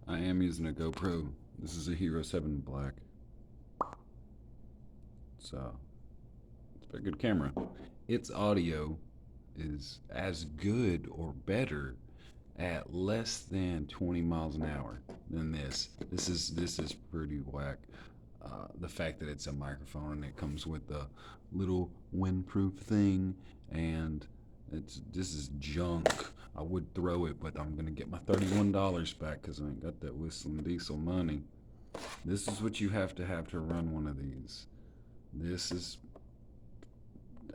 I am using a GoPro. This is a Hero 7 Black. It's a very good camera. Its audio is as good or better at less than 20 miles an hour than this. This is pretty whack. The fact that it's a microphone and it comes with a little windproof thing, and this is junk. I would throw it, but I'm gonna get my $31 back because I ain't got that whistling diesel money. This is what you have to run one of these. This is.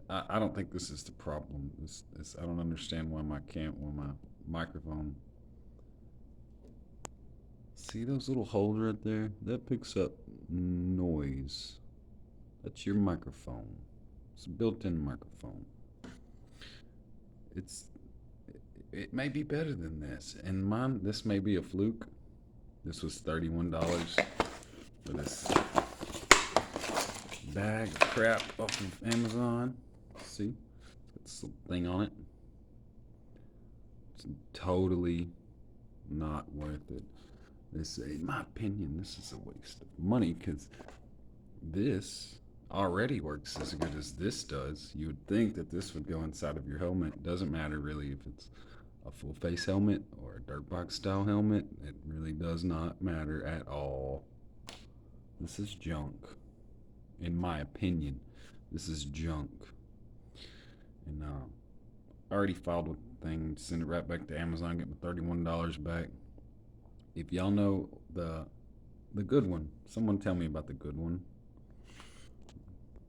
I don't think this is the problem. I don't understand why my microphone. See those little holes right there? That picks up noise. That's your microphone. It's a built-in microphone. It's it may be better than this. And mine, this may be a fluke. This was $31 for this bag of crap off of Amazon. See, it's got this little thing on it. It's totally not worth it. This, in my opinion, this is a waste of money because this already works as good as this does. You would think that this would go inside of your helmet. Doesn't matter really if it's a full face helmet or a dirt box style helmet. It really does not matter at all. This is junk. In my opinion, this is junk. And I already filed with the thing, send it right back to Amazon, get my $31 back. If y'all know the good one, someone tell me about the good one.